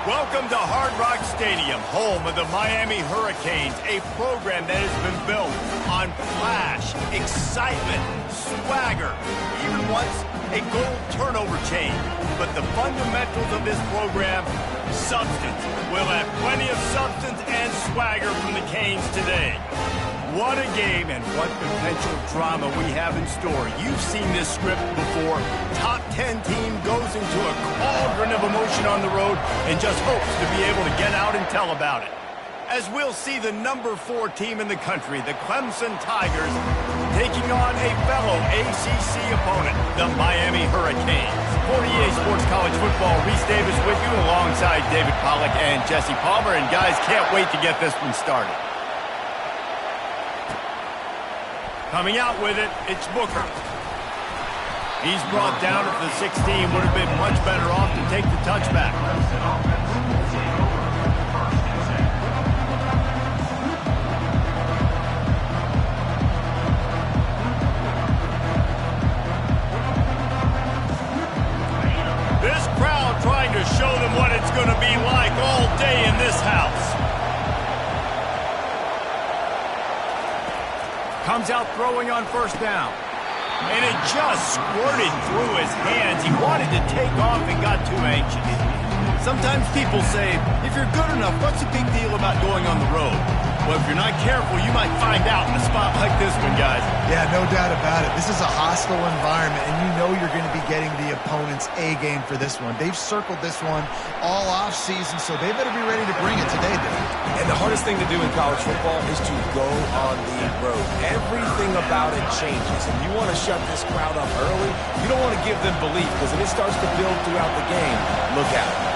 Welcome to Hard Rock Stadium, home of the Miami Hurricanes, a program that has been built on flash, excitement, swagger, even once a goal turnover chain. But the fundamentals of this program, substance. We'll have plenty of substance and swagger from the Canes today. What a game and what potential drama we have in store. You've seen this script before. Top 10 team goes into a cauldron of emotion on the road and just hopes to be able to get out and tell about it. As we'll see the number 4 team in the country, the Clemson Tigers, taking on a fellow ACC opponent, the Miami Hurricanes. For EA Sports College Football, Reese Davis with you alongside David Pollack and Jesse Palmer. And guys, can't wait to get this one started. Coming out with it, it's Booker. He's brought down at the 16. Would have been much better off to take the touchback. This crowd trying to show them what it's going to be like all day in this house. Comes out throwing on first down. And it just squirted through his hands. He wanted to take off and got too anxious. Sometimes people say, if you're good enough, what's the big deal about going on the road? Well, if you're not careful, you might find out in a spot like this one, guys. Yeah, no doubt about it. This is a hostile environment, and you know you're going to be getting the opponent's A game for this one. They've circled this one all off-season, so they better be ready to bring it today, Dave. And the hardest thing to do in college football is to go on the road. Everything about it changes, and you want to shut this crowd up early. You don't want to give them belief, because if it starts to build throughout the game, look out.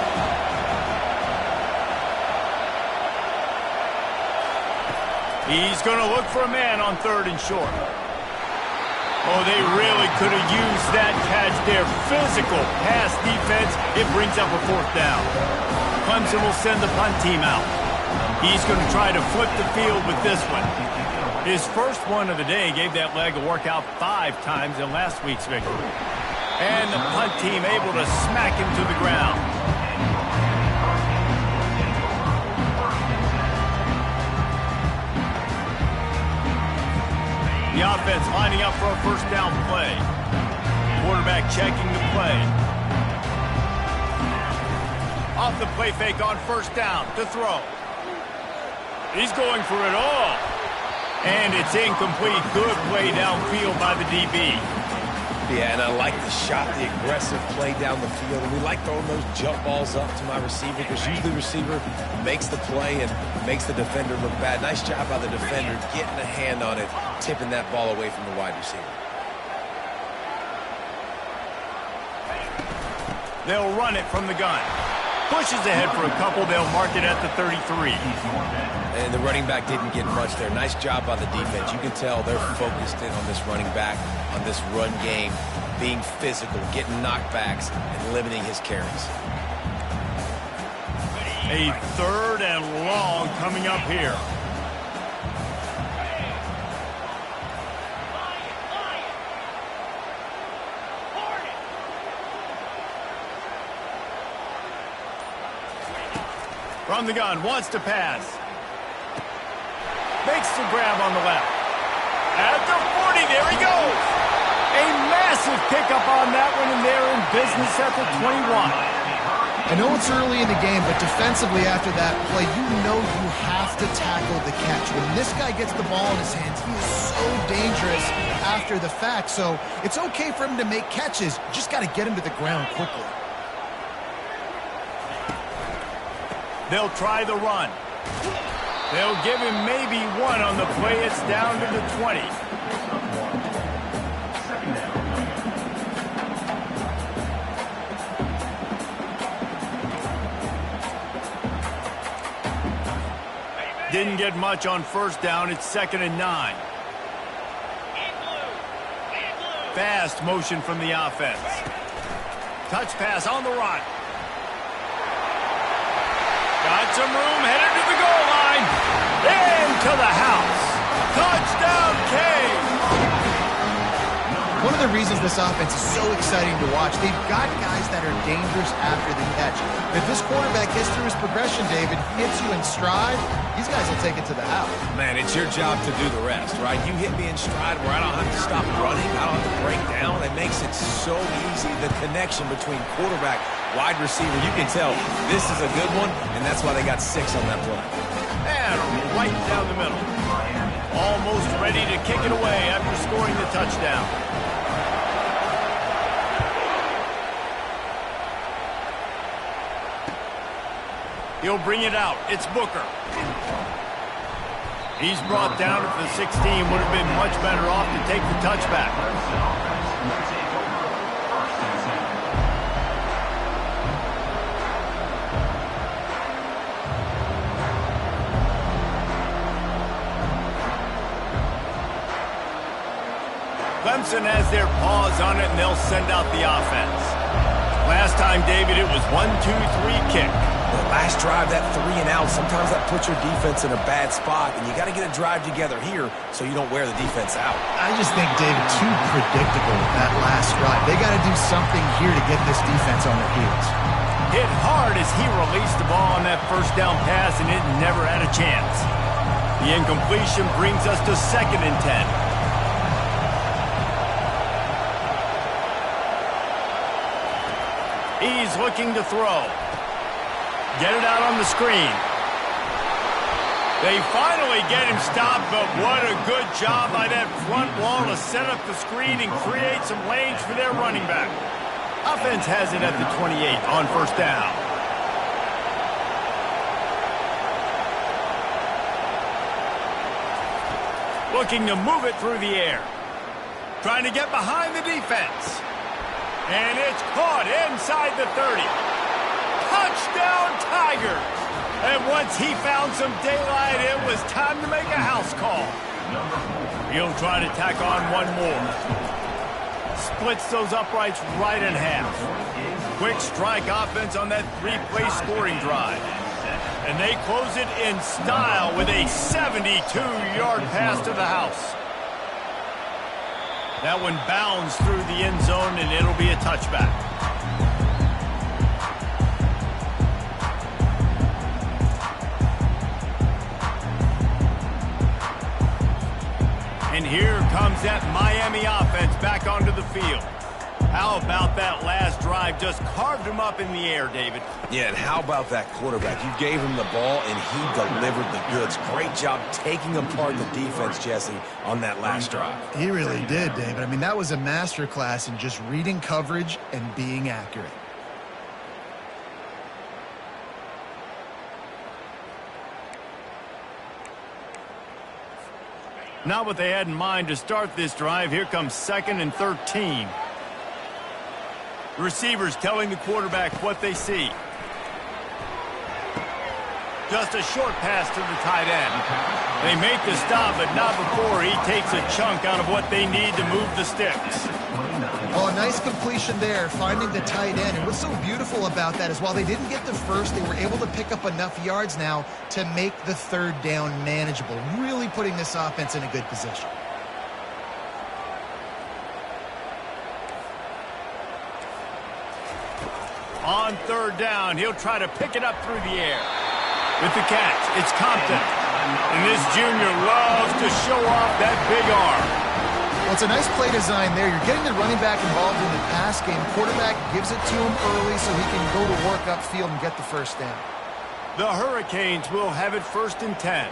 He's going to look for a man on 3rd and short. Oh, they really could have used that catch there. Physical pass defense. It brings up a 4th down. Clemson will send the punt team out. He's going to try to flip the field with this one. His first one of the day gave that leg a workout 5 times in last week's victory. And the punt team able to smack him to the ground. The offense lining up for a first down play. Quarterback checking the play. Off the play fake on first down to throw. He's going for it all. And it's incomplete. Good play downfield by the DB. Yeah, and I like the shot, the aggressive play down the field. And we like throwing those jump balls up to my receiver because usually the receiver makes the play and makes the defender look bad. Nice job by the defender getting a hand on it, tipping that ball away from the wide receiver. They'll run it from the gun. Pushes ahead for a couple. They'll mark it at the 33. And the running back didn't get much there. Nice job by the defense. You can tell they're focused in on this running back, on this run game, being physical, getting knockbacks, and limiting his carries. A 3rd and long coming up here. From the gun, wants to pass. Makes the grab on the left. At the 40, there he goes. A massive pickup on that one, and they're in business at the 21. I know it's early in the game, but defensively after that play, you know you have to tackle the catch. When this guy gets the ball in his hands, he is so dangerous after the fact. So it's okay for him to make catches. You just got to get him to the ground quickly. They'll try the run. They'll give him maybe one on the play. It's down to the 20. Didn't get much on first down. It's 2nd and 9. Fast motion from the offense. Touch pass on the run. Got some room, headed to the goal line. Into the house. Touchdown, Canes. one of the reasons this offense is so exciting to watch. They've got guys that are dangerous after the catch. If this quarterback gets through his progression, David, hits you in stride, these guys will take it to the house. Man, it's your job to do the rest, right? You hit me in stride where I don't have to stop running. I don't have to break down. It makes it so easy. The connection between quarterback, wide receiver, you can tell this is a good one, and that's why they got 6 on that play. And right down the middle. Almost ready to kick it away after scoring the touchdown. He'll bring it out. It's Booker. He's brought down at the 16. Would have been much better off to take the touchback. Clemson has their paws on it, and they'll send out the offense. Last time, David, it was 1-2-3 kick. The last drive, that 3 and out, sometimes that puts your defense in a bad spot, and you got to get a drive together here so you don't wear the defense out. I just think, David, too predictable with that last drive. They got to do something here to get this defense on their heels. Hit hard as he released the ball on that first down pass, and it never had a chance. The incompletion brings us to 2nd and 10. He's looking to throw. Get it out on the screen. They finally get him stopped, but what a good job by that front wall to set up the screen and create some lanes for their running back. Offense has it at the 28 on 1st down. Looking to move it through the air. Trying to get behind the defense. And it's caught inside the 30. Touchdown, Tigers! And once he found some daylight, it was time to make a house call. He'll try to tack on one more. Splits those uprights right in half. Quick strike offense on that 3-play scoring drive. And they close it in style with a 72-yard pass to the house. That one bounds through the end zone, and it'll be a touchback. And here comes that Miami offense back onto the field. How about that last drive? Just carved him up in the air, David. Yeah, and how about that quarterback? You gave him the ball, and he delivered the goods. Great job taking apart the defense, Jesse, on that last drive. He really did, David. I mean, that was a masterclass in just reading coverage and being accurate. Not what they had in mind to start this drive. Here comes 2nd and 13. The receivers telling the quarterback what they see. Just a short pass to the tight end. They make the stop, but not before he takes a chunk out of what they need to move the sticks. Well, a nice completion there, finding the tight end. And what's so beautiful about that is while they didn't get the first, they were able to pick up enough yards now to make the 3rd down manageable, really putting this offense in a good position. On 3rd down, he'll try to pick it up through the air. With the catch, it's Compton. And this junior loves to show off that big arm. Well, it's a nice play design there. You're getting the running back involved in the pass game. Quarterback gives it to him early so he can go to work upfield and get the 1st down. The Hurricanes will have it 1st and 10.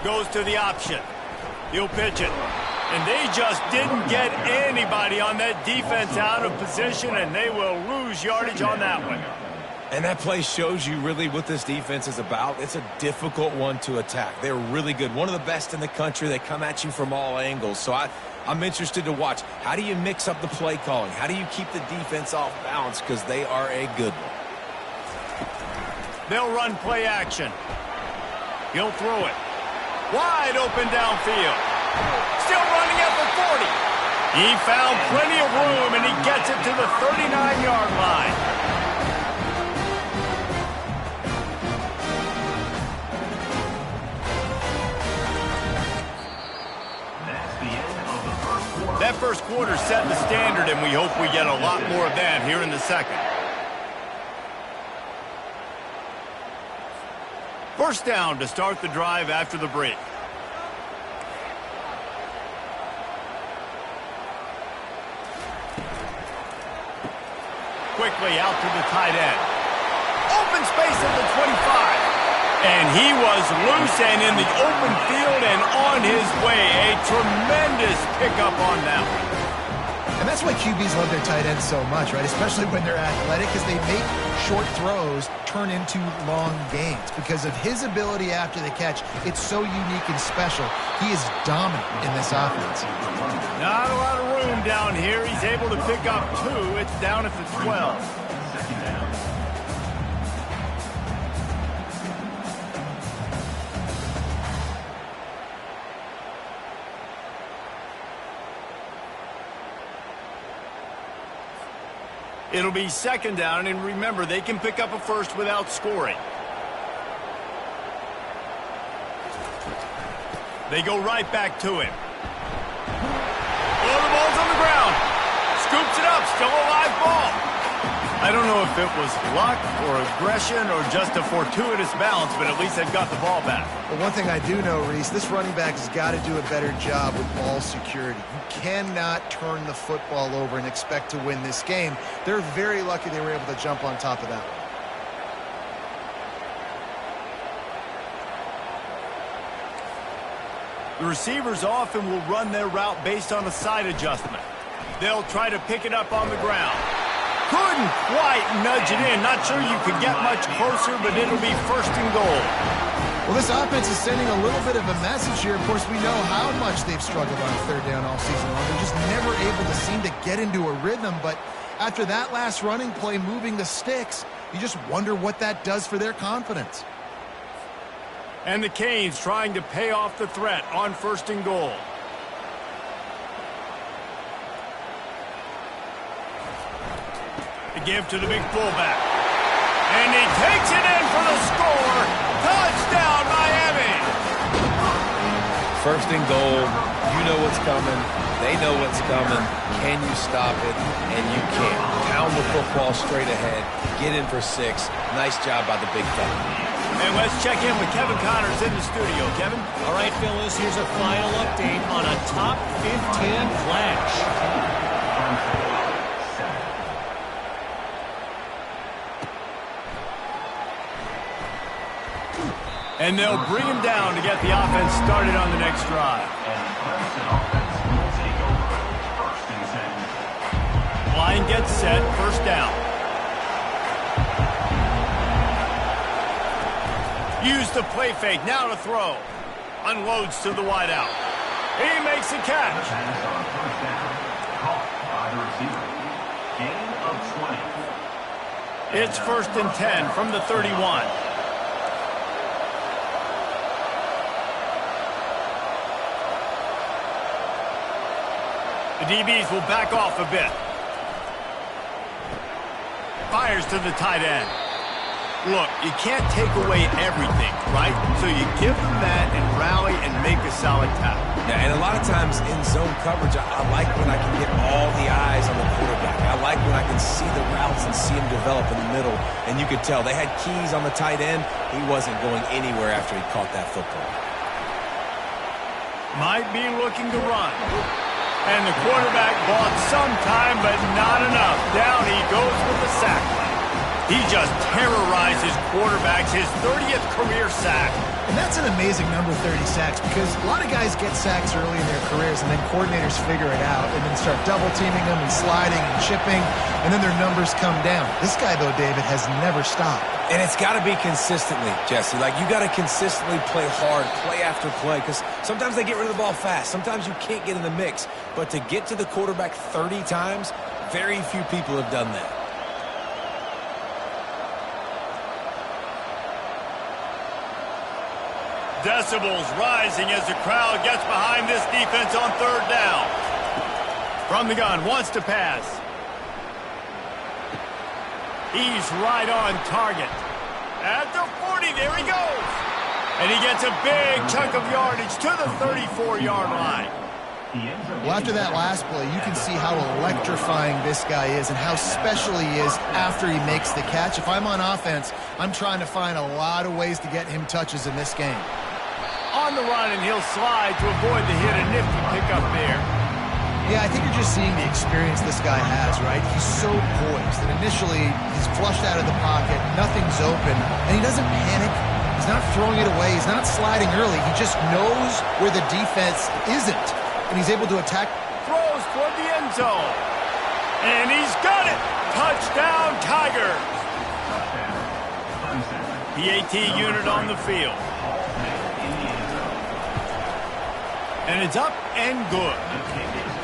Goes to the option. He'll pitch it. And they just didn't get anybody on that defense out of position, and they will lose yardage on that one. And that play shows you really what this defense is about. It's a difficult one to attack. They're really good. One of the best in the country. They come at you from all angles. So I'm interested to watch. How do you mix up the play calling? How do you keep the defense off balance? Because they are a good one. They'll run play action. He'll throw it. Wide open downfield. Still running at the 40. He found plenty of room, and he gets it to the 39-yard line. That's the end That first quarter set the standard, and we hope we get a lot more of that here in the second. First down to start the drive after the break. Quickly out to the tight end. Open space at the 25. And he was loose and in the open field and on his way. A tremendous pickup on that one. And that's why QBs love their tight ends so much, right? Especially when they're athletic, because they make short throws turn into long gains. Because of his ability after the catch, it's so unique and special. He is dominant in this offense. Not a lot of room down here. He's able to pick up 2. It's down at the 12. It'll be second down, and remember, they can pick up a first without scoring. They go right back to him. Oh, the ball's on the ground. Scoops it up, still a live ball. I don't know if it was luck or aggression or just a fortuitous balance, but at least they've got the ball back. But one thing I do know, Reese, this running back has got to do a better job with ball security. You cannot turn the football over and expect to win this game. They're very lucky they were able to jump on top of that. The receivers often will run their route based on a side adjustment. They'll try to pick it up on the ground. Couldn't quite nudge it in. Not sure you could get much closer, but it'll be first and goal. Well, this offense is sending a little bit of a message here. Of course, we know how much they've struggled on third down all season long. They're just never able to seem to get into a rhythm. But after that last running play, moving the sticks, you just wonder what that does for their confidence. And the Canes trying to pay off the threat on first and goal. The give to the big fullback. And he takes it in for the score. Touchdown, Miami. First and goal. You know what's coming. They know what's coming. Can you stop it? And you can't. Pound the football straight ahead. Get in for 6. Nice job by the big fella. And let's check in with Kevin Connors in the studio. Kevin? All right, fellas, here's a final update on a top 15 flash. And they'll bring him down to get the offense started on the next drive. Line gets set, first down. Use the play fake, now to throw. Unloads to the wideout. He makes a catch. It's first and 10 from the 31. The DBs will back off a bit. Fires to the tight end. Look, you can't take away everything, right? So you give them that and rally and make a solid tackle. Yeah, and a lot of times in zone coverage, I like when I can get all the eyes on the quarterback. I like when I can see the routes and see him develop in the middle. And you could tell they had keys on the tight end. He wasn't going anywhere after he caught that football. Might be looking to run. And the quarterback bought some time, but not enough. Down he goes with the sack. He just terrorizes quarterbacks, his 30th career sack. And that's an amazing number, 30 sacks, because a lot of guys get sacks early in their careers, and then coordinators figure it out and then start double-teaming them and sliding and chipping, and then their numbers come down. This guy, though, David, has never stopped. And it's got to be consistently, Jesse. Like, you got to consistently play hard, play after play, because sometimes they get rid of the ball fast. Sometimes you can't get in the mix. But to get to the quarterback 30 times, very few people have done that. Decibels rising as the crowd gets behind this defense on third down. From the gun, wants to pass. He's right on target. At the 40, there he goes. And he gets a big chunk of yardage to the 34-yard line. Well, after that last play, you can see how electrifying this guy is and how special he is after he makes the catch. If I'm on offense, I'm trying to find a lot of ways to get him touches in this game. On the run, and he'll slide to avoid the hit. A nifty pickup there. Yeah, I think you're just seeing the experience this guy has, right? He's so poised, and initially he's flushed out of the pocket, nothing's open, and he doesn't panic. He's not throwing it away. He's not sliding early. He just knows where the defense isn't, and he's able to attack. Throws toward the end zone, and he's got it. Touchdown, Tigers. PAT unit on the field. And it's up and good.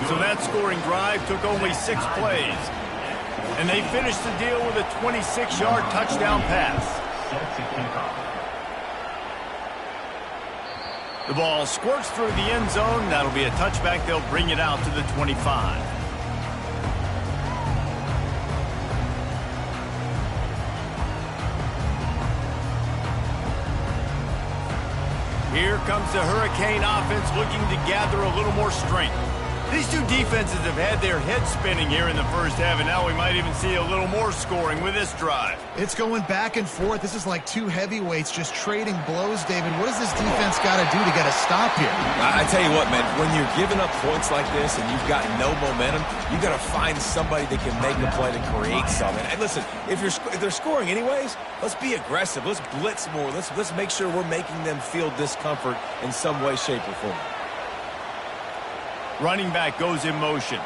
So that scoring drive took only 6 plays. And they finished the deal with a 26-yard touchdown pass. The ball squirts through the end zone. That'll be a touchback. They'll bring it out to the 25. Here comes the Hurricane offense looking to gather a little more strength. These two defenses have had their heads spinning here in the first half, and now we might even see a little more scoring with this drive. It's going back and forth. This is like two heavyweights just trading blows, David. What does this defense got to do to get a stop here? I tell you what, man, when you're giving up points like this and you've got no momentum, you got to find somebody that can make a play to create something. And listen, if they're scoring anyways, let's be aggressive. Let's blitz more. Let's make sure we're making them feel discomfort in some way, shape, or form. Running back goes in motion.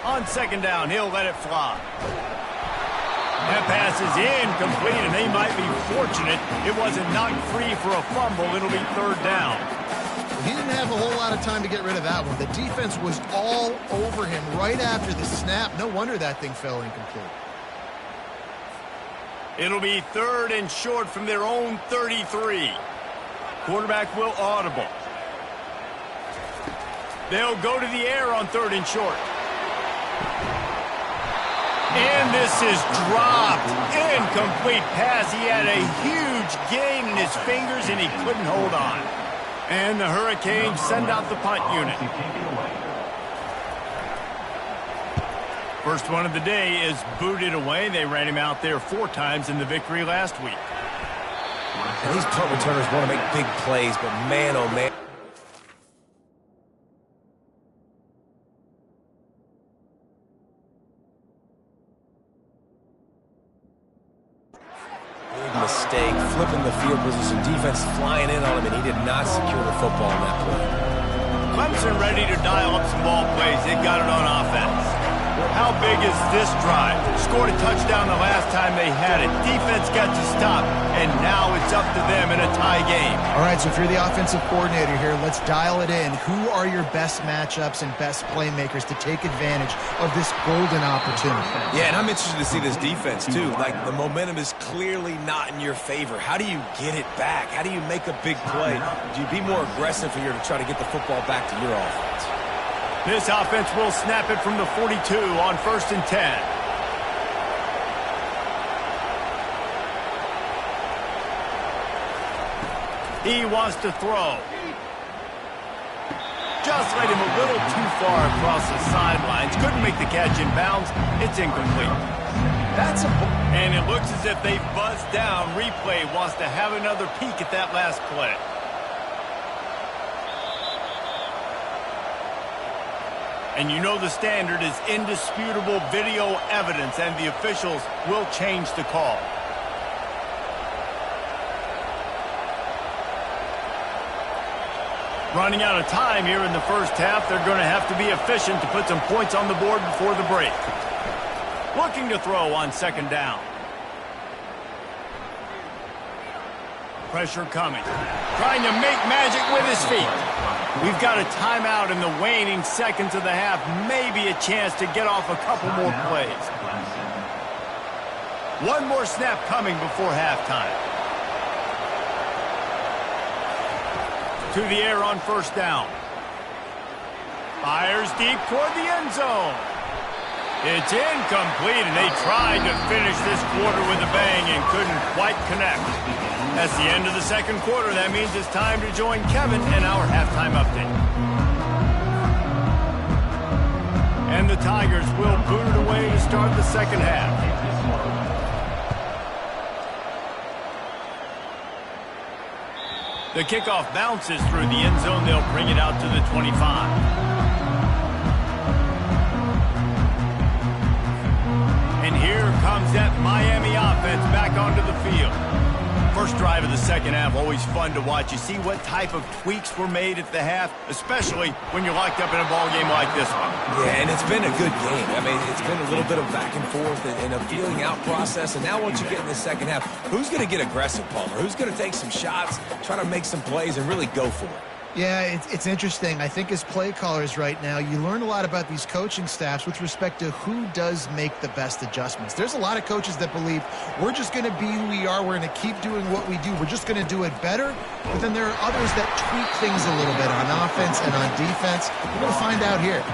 On second down, he'll let it fly. That pass is incomplete, and they might be fortunate it wasn't knocked free for a fumble. It'll be third down. He didn't have a whole lot of time to get rid of that one. The defense was all over him right after the snap. No wonder that thing fell incomplete. It'll be third and short from their own 33. Quarterback will audible. They'll go to the air on third and short. And this is dropped. Incomplete pass. He had a huge gain in his fingers, and he couldn't hold on. And the Hurricanes send out the punt unit. First one of the day is booted away. They ran him out there 4 times in the victory last week. And these punt returners want to make big plays, but man, oh man. Big mistake, flipping the field position. Defense flying in on him, and he did not secure the football in that play. Clemson ready to dial up some ball plays. They've got it on offense. How big is this drive? Scored a touchdown the last time they had it. Defense got to stop, and now it's up to them in a tie game. All right, so if you're the offensive coordinator here, let's dial it in. Who are your best matchups and best playmakers to take advantage of this golden opportunity? Yeah, and I'm interested to see this defense, too. Like, the momentum is clearly not in your favor. How do you get it back? How do you make a big play? Do you be more aggressive here to try to get the football back to your offense? This offense will snap it from the 42 on 1st and 10. He wants to throw. Just led him a little too far across the sidelines. Couldn't make the catch in bounds. It's incomplete. And it looks as if they buzzed down. Replay wants to have another peek at that last play. And you know the standard is indisputable video evidence, and the officials will change the call. Running out of time here in the first half, they're going to have to be efficient to put some points on the board before the break. Looking to throw on second down. Pressure coming. Trying to make magic with his feet. We've got a timeout in the waning seconds of the half. Maybe a chance to get off a couple more plays. One more snap coming before halftime. To the air on first down. Fires deep toward the end zone. It's incomplete, and they tried to finish this quarter with a bang and couldn't quite connect. That's the end of the second quarter. That means it's time to join Kevin in our halftime update. And the Tigers will boot it away to start the second half. The kickoff bounces through the end zone. They'll bring it out to the 25. And here comes that Miami offense back onto the field. First drive of the second half, always fun to watch. You see what type of tweaks were made at the half, especially when you're locked up in a ball game like this one. Yeah, and it's been a good game. I mean, it's been a little bit of back and forth and a feeling out process. And now once you get in the second half, who's going to get aggressive, Palmer? Who's going to take some shots, try to make some plays, and really go for it? Yeah, it's interesting. I think as play callers right now, you learn a lot about these coaching staffs with respect to who does make the best adjustments. There's a lot of coaches that believe we're just going to be who we are. We're going to keep doing what we do. We're just going to do it better. But then there are others that tweak things a little bit on offense and on defense. We're going to find out here.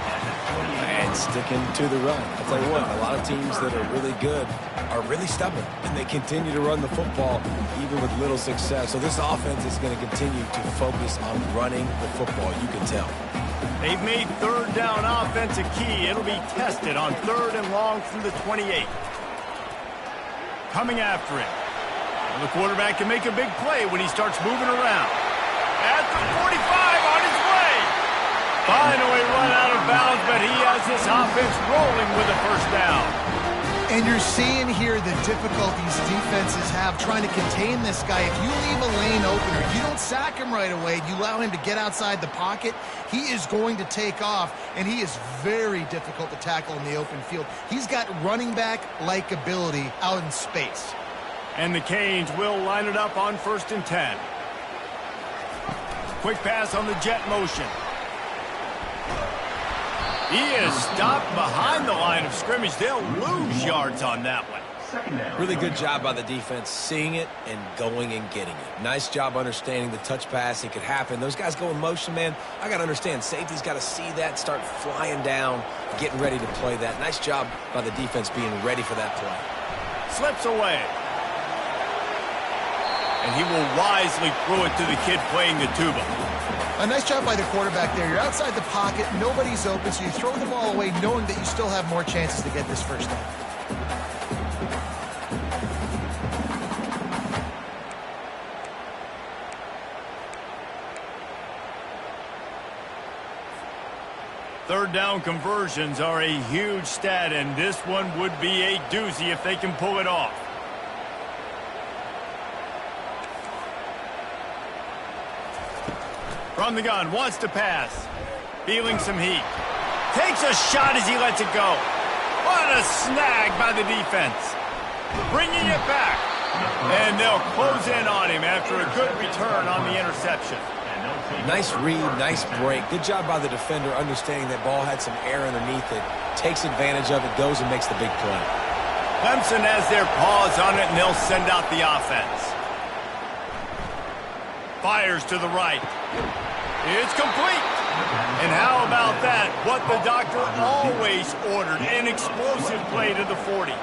And sticking to the run. I'll tell you what, a lot of teams that are really good are really stubborn, and they continue to run the football even with little success. So this offense is going to continue to focus on running the football, you can tell. They've made third down offense a key. It'll be tested on 3rd and long from the 28. Coming after it. And the quarterback can make a big play when he starts moving around. At the 45 on his way. Finally run out of bounds, but he has this offense rolling with a first down. And you're seeing here the difficulties defenses have trying to contain this guy. If you leave a lane open or you don't sack him right away, you allow him to get outside the pocket, he is going to take off, and he is very difficult to tackle in the open field. He's got running back-like ability out in space. And the Canes will line it up on 1st and 10. Quick pass on the jet motion. He is stopped behind the line of scrimmage. They'll lose yards on that one. Really good job by the defense seeing it and going and getting it. Nice job understanding the touch pass. It could happen. Those guys go in motion, man. I got to understand. Safety's got to see that, start flying down, getting ready to play that. Nice job by the defense being ready for that play. Slips away. And he will wisely throw it to the kid playing the tuba. A nice job by the quarterback there. You're outside the pocket, nobody's open, so you throw the ball away knowing that you still have more chances to get this first down. Third down conversions are a huge stat, and this one would be a doozy if they can pull it off. From the gun, wants to pass. Feeling some heat. Takes a shot as he lets it go. What a snag by the defense. Bringing it back. And they'll close in on him after a good return on the interception. Nice read, nice break. Good job by the defender understanding that ball had some air underneath it. Takes advantage of it, goes and makes the big play. Clemson has their paws on it, and they'll send out the offense. Fires to the right. It's complete. And how about that? What the doctor always ordered, an explosive play to the 40.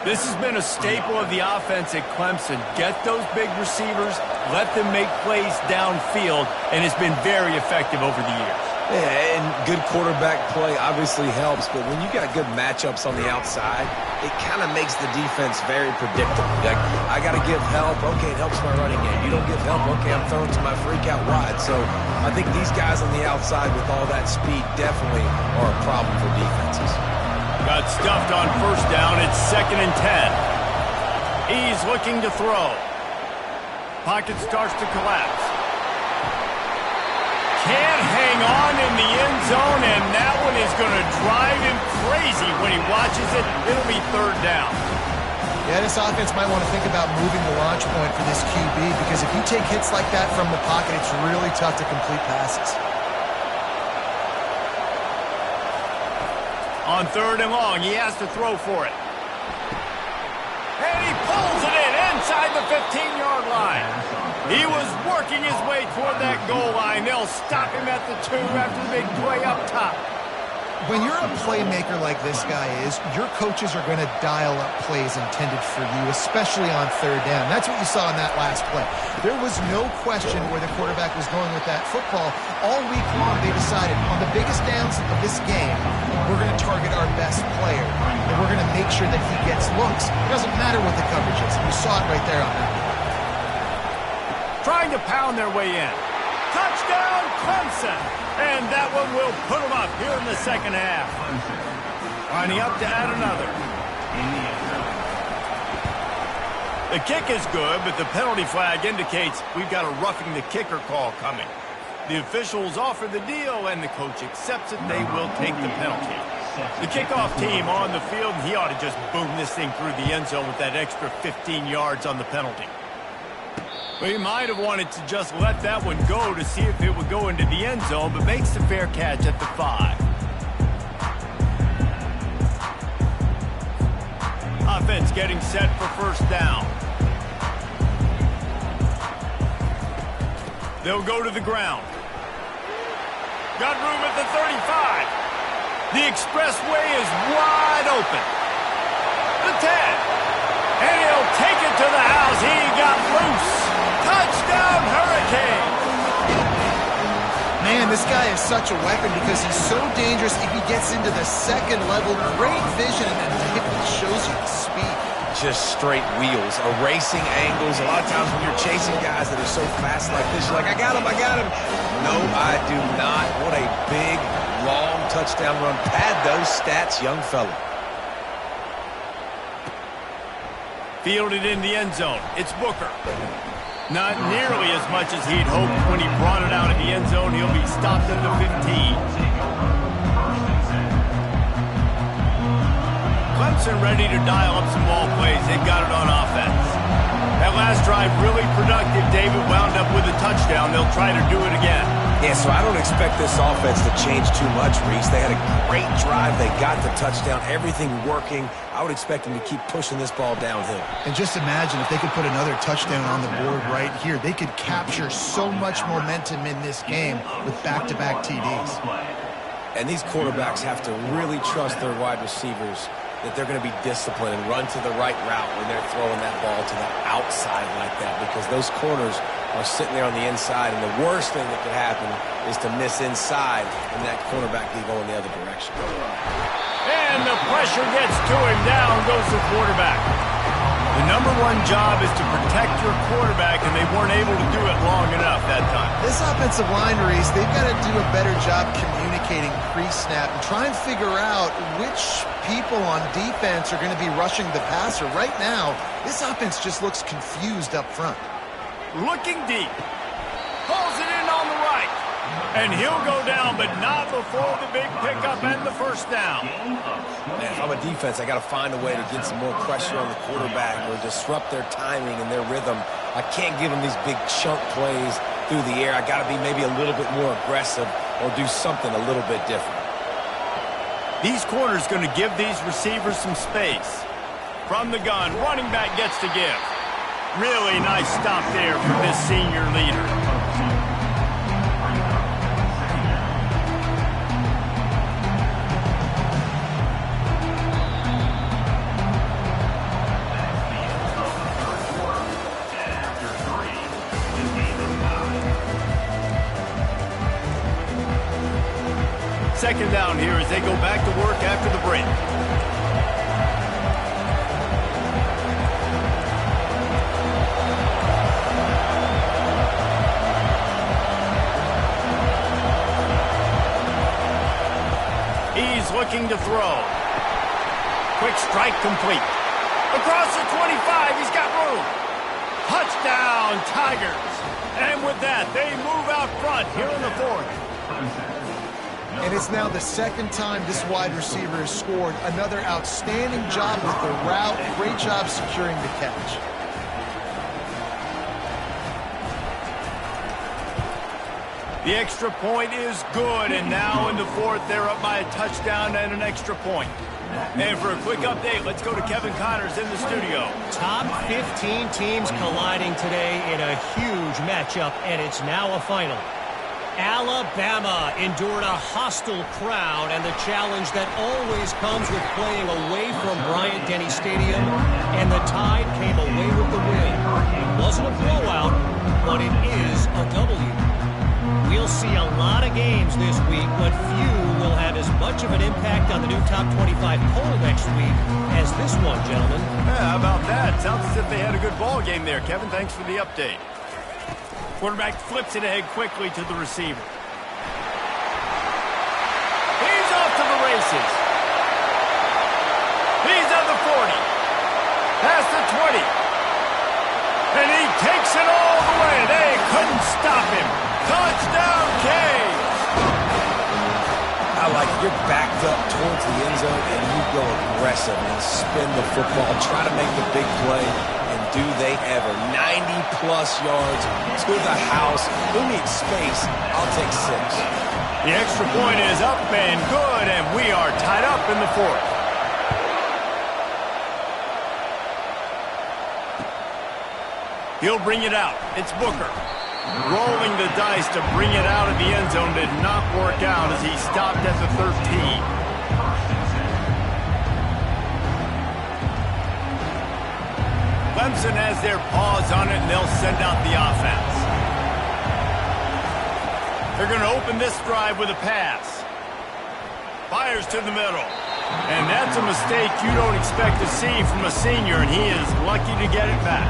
This has been a staple of the offense at Clemson. Get those big receivers, let them make plays downfield, and it's been very effective over the years. Yeah, and good quarterback play obviously helps, but when you got good matchups on the outside, it kind of makes the defense very predictable. Like, I got to give help. Okay, it helps my running game. You don't give help. Okay, I'm throwing to my freak out wide. So I think these guys on the outside with all that speed definitely are a problem for defenses. Got stuffed on first down. It's 2nd and 10. He's looking to throw. Pocket starts to collapse. Can't hang on in the end zone, and that one is going to drive him crazy when he watches it. It'll be 3rd down. Yeah, this offense might want to think about moving the launch point for this QB, because if you take hits like that from the pocket, it's really tough to complete passes. On 3rd and long, he has to throw for it. And he pulls it in inside the 15-yard line. He was working his way toward that goal line. They'll stop him at the 2 after the big play up top. When you're a playmaker like this guy is, your coaches are going to dial up plays intended for you, especially on third down. That's what you saw in that last play. There was no question where the quarterback was going with that football. All week long, they decided on the biggest downs of this game, we're going to target our best player, and we're going to make sure that he gets looks. It doesn't matter what the coverage is. You saw it right there on that. Trying to pound their way in. Touchdown, Clemson! And that one will put them up here in the second half. Lining up to add another. The kick is good, but the penalty flag indicates we've got a roughing the kicker call coming. The officials offer the deal, and the coach accepts it. They will take the penalty. The kickoff team on the field, he ought to just boom this thing through the end zone with that extra 15 yards on the penalty. Well, he might have wanted to just let that one go to see if it would go into the end zone, but makes the fair catch at the 5. Offense getting set for first down. They'll go to the ground. Got room at the 35. The expressway is wide open. The 10. And he'll take it to the house. He got loose. Touchdown, Hurricane! Man, this guy is such a weapon because he's so dangerous if he gets into the second level. Great vision, and then it shows you the speed. Just straight wheels, erasing angles. A lot of times when you're chasing guys that are so fast like this, you're like, I got him, I got him. No, I do not. What a big, long touchdown run. Pad those stats, young fella. Fielded in the end zone. It's Booker. Not nearly as much as he'd hoped when he brought it out of the end zone. He'll be stopped at the 15. Clemson ready to dial up some ball plays. They've got it on offense. That last drive really productive. David wound up with a touchdown. They'll try to do it again. Yeah, so I don't expect this offense to change too much, Reese. They had a great drive. They got the touchdown. Everything working. I would expect them to keep pushing this ball downhill. And just imagine if they could put another touchdown on the board right here. They could capture so much momentum in this game with back-to-back TDs. And these quarterbacks have to really trust their wide receivers that they're going to be disciplined and run to the right route when they're throwing that ball to the outside like that, because those corners are sitting there on the inside, and the worst thing that could happen is to miss inside and that cornerback be going the other direction. And the pressure gets to him. Down goes the quarterback. The number one job is to protect your quarterback, and they weren't able to do it long enough that time. This offensive line, Reese, they've got to do a better job communicating pre-snap and try and figure out which people on defense are going to be rushing the passer. Right now, this offense just looks confused up front. Looking deep. Pulls it in on the right. And he'll go down, but not before the big pickup and the first down. Man, if I'm a defense, I got to find a way to get some more pressure on the quarterback or disrupt their timing and their rhythm. I can't give them these big chunk plays through the air. I got to be maybe a little bit more aggressive or do something a little bit different. These corners going to give these receivers some space. From the gun, running back gets to give. Really nice stop there from this senior leader. Second down here as they go back to work after the break. He's looking to throw. Quick strike complete. Across the 25, he's got room. Touchdown, Tigers. And with that, they move out front here in the fourth. And it's now the second time this wide receiver has scored. Another outstanding job with the route. Great job securing the catch. The extra point is good, and now in the fourth, they're up by a touchdown and an extra point. And for a quick update, let's go to Kevin Connors in the studio. Top 15 teams colliding today in a huge matchup, and it's now a final. Alabama endured a hostile crowd and the challenge that always comes with playing away from Bryant-Denny Stadium, and the Tide came away with the win. It wasn't a blowout, but it is a W. We'll see a lot of games this week, but few will have as much of an impact on the new Top 25 poll next week as this one, gentlemen. Yeah, how about that? Sounds as if they had a good ball game there, Kevin. Thanks for the update. Quarterback flips it ahead quickly to the receiver. He's off to the races. He's at the 40. Past the 20. And he takes it all the way. They couldn't stop him. Touchdown, Canes! I like you're backed up towards the end zone and you go aggressive and spin the football, try to make the big play, and do they ever. 90-plus yards to the house. Who needs space? I'll take 6. The extra point is up and good, and we are tied up in the 4th. He'll bring it out. It's Booker. Rolling the dice to bring it out of the end zone did not work out as he stopped at the 13. Clemson has their paws on it, and they'll send out the offense. They're going to open this drive with a pass. Fires to the middle. And that's a mistake you don't expect to see from a senior, and he is lucky to get it back.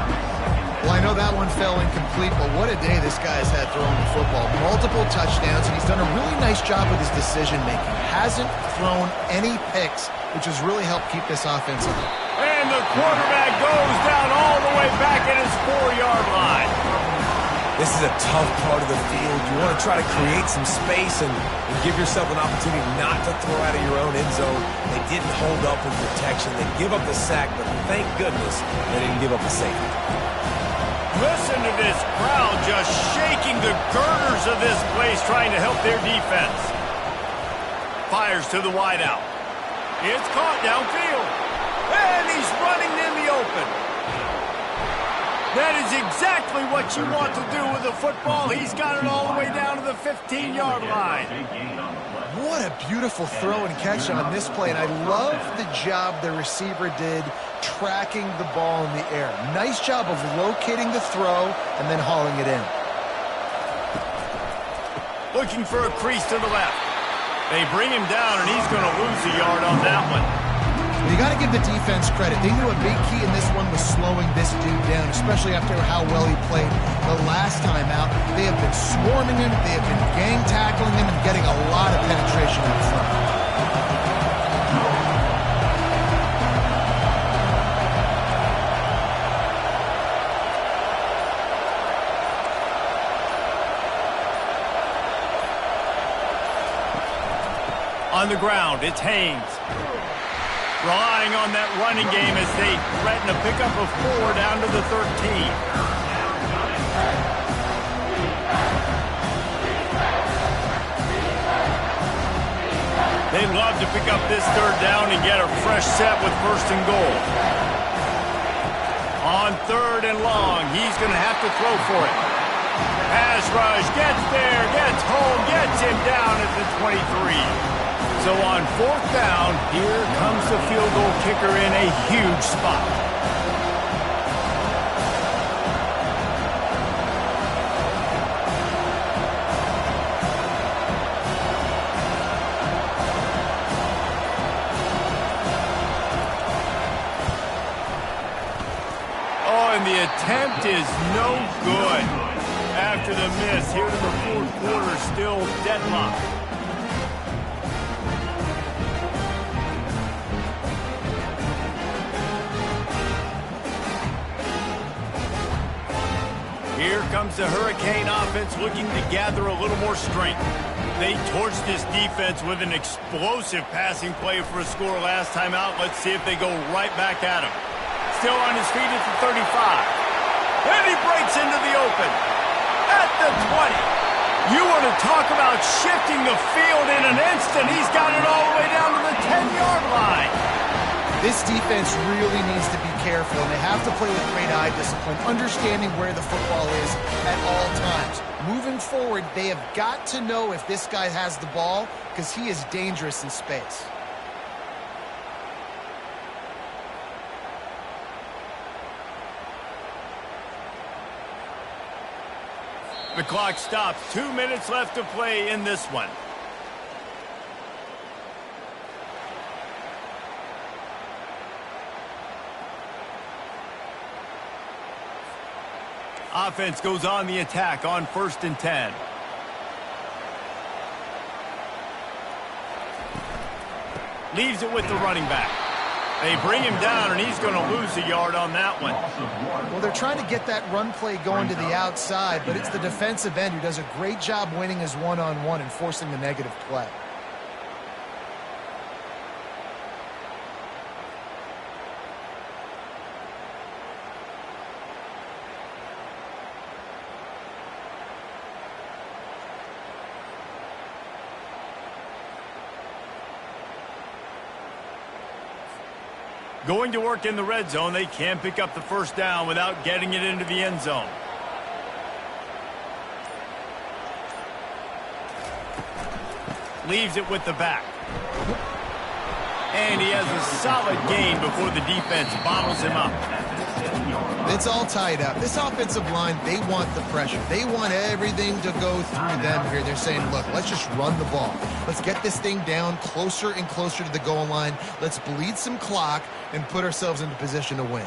Well, I know that one fell incomplete, but what a day this guy's had throwing the football. Multiple touchdowns, and he's done a really nice job with his decision-making. Hasn't thrown any picks, which has really helped keep this offense up. And the quarterback goes down all the way back at his 4-yard line. This is a tough part of the field. You want to try to create some space and give yourself an opportunity not to throw out of your own end zone. They didn't hold up in protection. They give up the sack, but thank goodness they didn't give up a safety. Listen to this crowd just shaking the girders of this place trying to help their defense. Fires to the wideout. It's caught downfield. And he's running in the open. That is exactly what you want to do with the football. He's got it all the way down to the 15-yard line. What a beautiful throw and catch on this play, and I love the job the receiver did tracking the ball in the air. Nice job of locating the throw and then hauling it in. Looking for a crease to the left. They bring him down, and he's going to lose a yard on that one. You got to give the defense credit. They knew a big key in this one was slowing this dude down, especially after how well he played the last time out. They have been swarming him, they have been gang tackling him, and getting a lot of penetration up front. On the ground, it's Haynes. Relying on that running game as they threaten a pickup of 4 down to the 13. They'd love to pick up this 3rd down and get a fresh set with 1st and goal. On 3rd and long, he's going to have to throw for it. Pass rush, gets there, gets home, gets him down at the 23. So on 4th down, here comes the field goal kicker in a huge spot. Oh, and the attempt is no good. After the miss, here in the 4th quarter, still deadlocked. Here comes the Hurricane offense looking to gather a little more strength. They torched this defense with an explosive passing play for a score last time out. Let's see if they go right back at him. Still on his feet at the 35. And he breaks into the open. At the 20. You want to talk about shifting the field in an instant. He's got it all the way down to the 10-yard line. This defense really needs to be careful, and they have to play with great eye discipline, understanding where the football is at all times. Moving forward, they have got to know if this guy has the ball, because he is dangerous in space. The clock stops. 2 minutes left to play in this one. Offense goes on the attack on 1st and 10. Leaves it with the running back. They bring him down, and he's going to lose a yard on that one. Well, they're trying to get that run play going to the outside, but it's the defensive end who does a great job winning his one-on-one and forcing the negative play. Going to work in the red zone. They can't pick up the first down without getting it into the end zone. Leaves it with the back. And he has a solid gain before the defense bottles him up. It's all tied up. This offensive line, they want the pressure. They want everything to go through them here. They're saying, look, let's just run the ball. Let's get this thing down closer and closer to the goal line. Let's bleed some clock and put ourselves into position to win.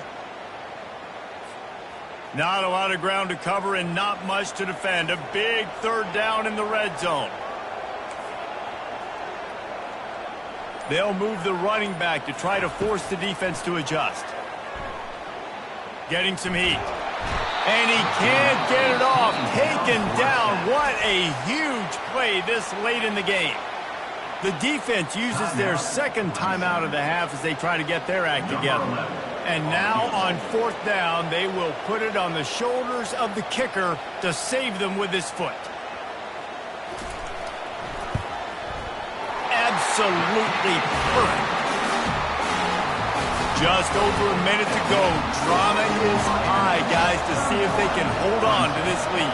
Not a lot of ground to cover and not much to defend. A big 3rd down in the red zone. They'll move the running back to try to force the defense to adjust. Getting some heat. And he can't get it off. Taken down. What a huge play this late in the game. The defense uses their 2nd timeout of the half as they try to get their act together. And now on 4th down, they will put it on the shoulders of the kicker to save them with his foot. Absolutely perfect. Just over a minute to go. Drama is high, guys, to see if they can hold on to this lead.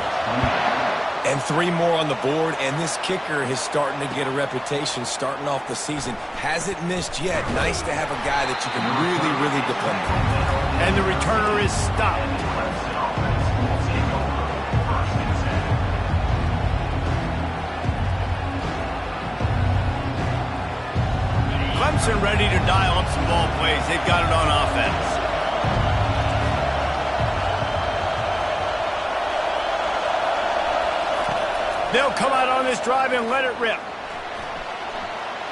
And 3 more on the board, and this kicker is starting to get a reputation starting off the season. Hasn't missed yet. Nice to have a guy that you can really, really depend on. And the returner is stopped. Clemson ready to dial up some ball plays. They've got it on offense. They'll come out on this drive and let it rip.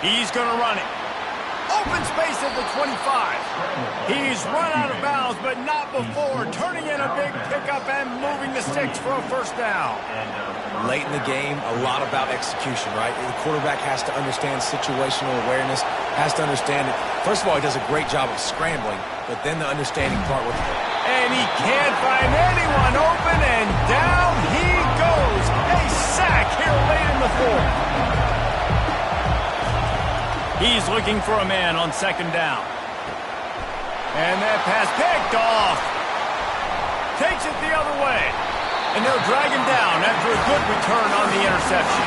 He's going to run it. Open space at the 25. He's run out of bounds, but not before. Turning in a big pickup and moving the sticks for a 1st down. Late in the game, a lot about execution, right? The quarterback has to understand situational awareness, has to understand it. First of all, he does a great job of scrambling, but then the understanding part with it. And he can't find anyone open, and down he goes. A sack here late in the 4th. He's looking for a man on 2nd down. And that pass picked off. Takes it the other way. And they'll drag him down after a good return on the interception.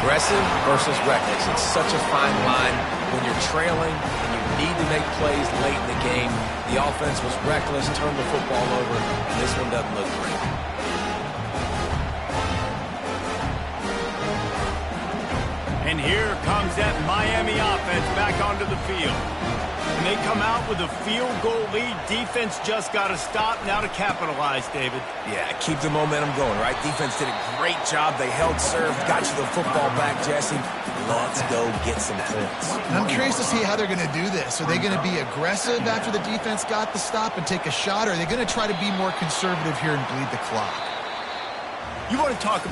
Aggressive versus reckless. It's such a fine line when you're trailing and you need to make plays late in the game. The offense was reckless, turned the football over, and this one doesn't look great. And here comes that Miami offense back onto the field. And they come out with a field goal lead. Defense just got to stop now to capitalize, David. Yeah, keep the momentum going, right? Defense did a great job. They held serve, got you the football back, Jesse. Let's go get some points. I'm curious to see how they're going to do this. Are they going to be aggressive after the defense got the stop and take a shot, or are they going to try to be more conservative here and bleed the clock? You want to talk about